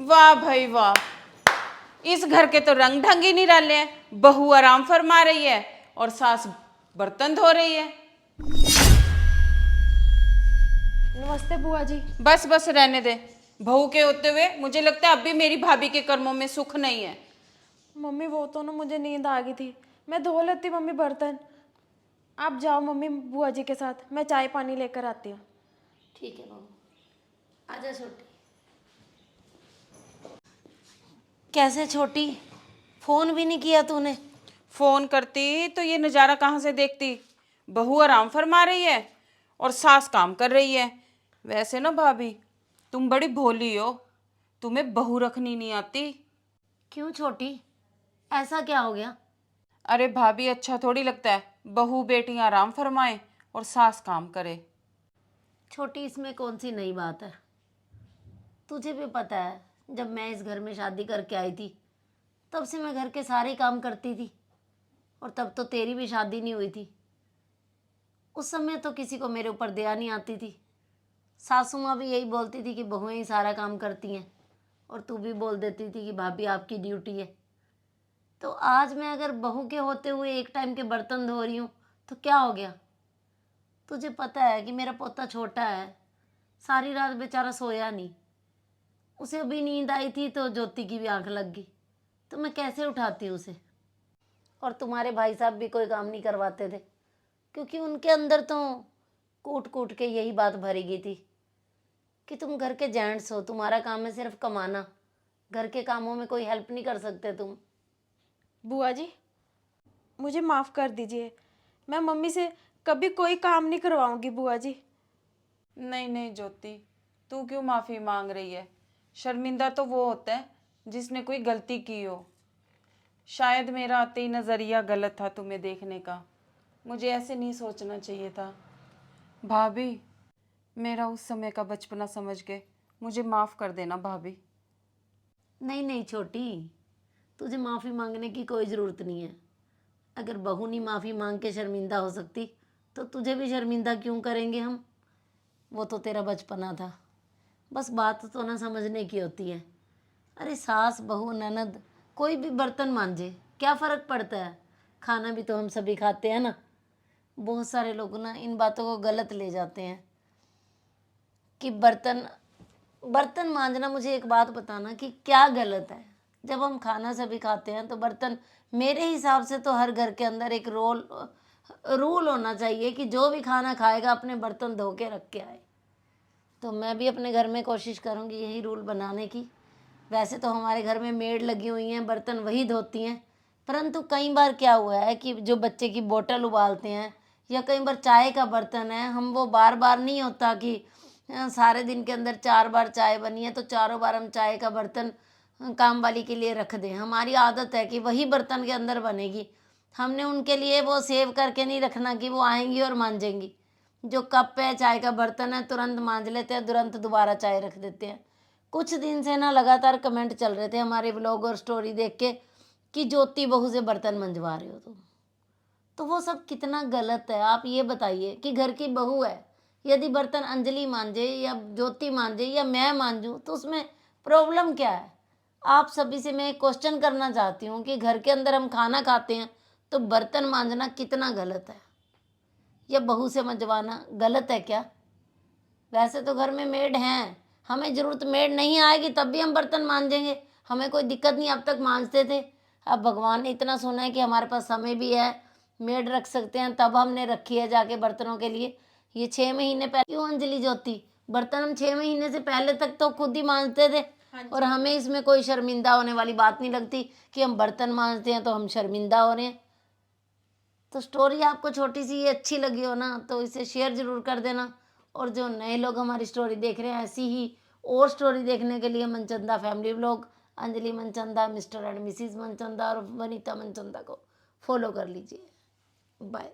वाह भाई वाह, इस घर के तो रंग ढंग ही निराले हैं। बहू आराम फरमा रही है और सास बर्तन धो रही है। नमस्ते बुआ जी। बस बस रहने दे। बहू के होते हुए मुझे लगता है अब भी मेरी भाभी के कर्मों में सुख नहीं है। मम्मी वो तो ना मुझे नींद आ गई थी, मैं धो लेती मम्मी बर्तन। आप जाओ मम्मी बुआ जी के साथ, मैं चाय पानी लेकर आती हूँ। ठीक है बहू, आजा छोटी। कैसे छोटी, फोन भी नहीं किया तूने? फोन करती तो ये नज़ारा कहाँ से देखती। बहू आराम फरमा रही है और सास काम कर रही है। वैसे ना भाभी, तुम बड़ी भोली हो, तुम्हें बहू रखनी नहीं आती। क्यों छोटी, ऐसा क्या हो गया? अरे भाभी, अच्छा थोड़ी लगता है बहू बेटी आराम फरमाए और सास काम करे। छोटी, इसमें कौन सी नई बात है? तुझे भी पता है, जब मैं इस घर में शादी करके आई थी तब से मैं घर के सारे काम करती थी, और तब तो तेरी भी शादी नहीं हुई थी। उस समय तो किसी को मेरे ऊपर दया नहीं आती थी। सासू माँ भी यही बोलती थी कि बहुएं ही सारा काम करती हैं, और तू भी बोल देती थी कि भाभी आपकी ड्यूटी है। तो आज मैं अगर बहू के होते हुए एक टाइम के बर्तन धो रही हूँ तो क्या हो गया? तुझे पता है कि मेरा पोता छोटा है, सारी रात बेचारा सोया नहीं। उसे अभी नींद आई थी तो ज्योति की भी आंख लग गई, तो मैं कैसे उठाती उसे? और तुम्हारे भाई साहब भी कोई काम नहीं करवाते थे, क्योंकि उनके अंदर तो कूट कूट के यही बात भरी गई थी कि तुम घर के जेंट्स हो, तुम्हारा काम है सिर्फ कमाना, घर के कामों में कोई हेल्प नहीं कर सकते तुम। बुआ जी मुझे माफ़ कर दीजिए, मैं मम्मी से कभी कोई काम नहीं करवाऊंगी बुआ जी। नहीं नहीं ज्योति, तू क्यों माफ़ी मांग रही है? शर्मिंदा तो वो होता है जिसने कोई गलती की हो। शायद मेरा आते ही नज़रिया गलत था तुम्हें देखने का, मुझे ऐसे नहीं सोचना चाहिए था। भाभी, मेरा उस समय का बचपना समझ के मुझे माफ़ कर देना भाभी। नहीं नहीं छोटी, तुझे माफ़ी मांगने की कोई ज़रूरत नहीं है। अगर बहू नहीं माफ़ी मांग के शर्मिंदा हो सकती तो तुझे भी शर्मिंदा क्यों करेंगे हम? वो तो तेरा बचपना था। बस बात तो ना समझने की होती है। अरे सास बहू ननद कोई भी बर्तन मांजे, क्या फ़र्क पड़ता है? खाना भी तो हम सभी खाते हैं ना। बहुत सारे लोग ना इन बातों को गलत ले जाते हैं कि बर्तन बर्तन मांजना। मुझे एक बात बताना कि क्या गलत है? जब हम खाना सभी खाते हैं तो बर्तन, मेरे हिसाब से तो हर घर के अंदर एक रूल होना चाहिए कि जो भी खाना खाएगा अपने बर्तन धो के रख के आए। तो मैं भी अपने घर में कोशिश करूँगी यही रूल बनाने की। वैसे तो हमारे घर में मेड लगी हुई हैं, बर्तन वही धोती हैं, परंतु कई बार क्या हुआ है कि जो बच्चे की बोतल उबालते हैं या कई बार चाय का बर्तन है, हम वो बार बार नहीं होता कि सारे दिन के अंदर 4 बार चाय बनी है तो चारों बार हम चाय का बर्तन काम वाली के लिए रख दें। हमारी आदत है कि वही बर्तन के अंदर बनेगी। हमने उनके लिए वो सेव करके नहीं रखना कि वो आएंगी और मांजेंगी। जो कप है, चाय का बर्तन है, तुरंत मांज लेते हैं, तुरंत दोबारा चाय रख देते हैं। कुछ दिन से ना लगातार कमेंट चल रहे थे हमारे ब्लॉग और स्टोरी देख के कि ज्योति बहू से बर्तन मंजवा रहे हो तुम। तो वो सब कितना गलत है आप ये बताइए कि घर की बहू है, यदि बर्तन अंजलि मांजे या ज्योति मांजे या मैं मांजूँ तो उसमें प्रॉब्लम क्या है? आप सभी से मैं एक क्वेश्चन करना चाहती हूँ कि घर के अंदर हम खाना खाते हैं तो बर्तन मांजना कितना गलत है? या बहू से मंजवाना गलत है क्या? वैसे तो घर में मेड हैं, हमें ज़रूरत मेड नहीं आएगी तब भी हम बर्तन मांजेंगे, हमें कोई दिक्कत नहीं। अब तक मांजते थे, अब भगवान ने इतना सुना है कि हमारे पास समय भी है, मेड रख सकते हैं, तब हमने रखी है जाके बर्तनों के लिए। ये 6 महीने पहले क्यों अंजलि ज्योति, बर्तन हम 6 महीने से पहले तक तो खुद ही मांजते थे। और हमें इसमें कोई शर्मिंदा होने वाली बात नहीं लगती कि हम बर्तन मांजते हैं तो हम शर्मिंदा हो रहे हैं। तो स्टोरी आपको छोटी सी ये अच्छी लगी हो ना तो इसे शेयर ज़रूर कर देना। और जो नए लोग हमारी स्टोरी देख रहे हैं, ऐसी ही और स्टोरी देखने के लिए Manchanda family vlog, Anjali Manchanda, mister and Mrs Manchanda और वनीता मनचंदा को फॉलो कर लीजिए। बाय।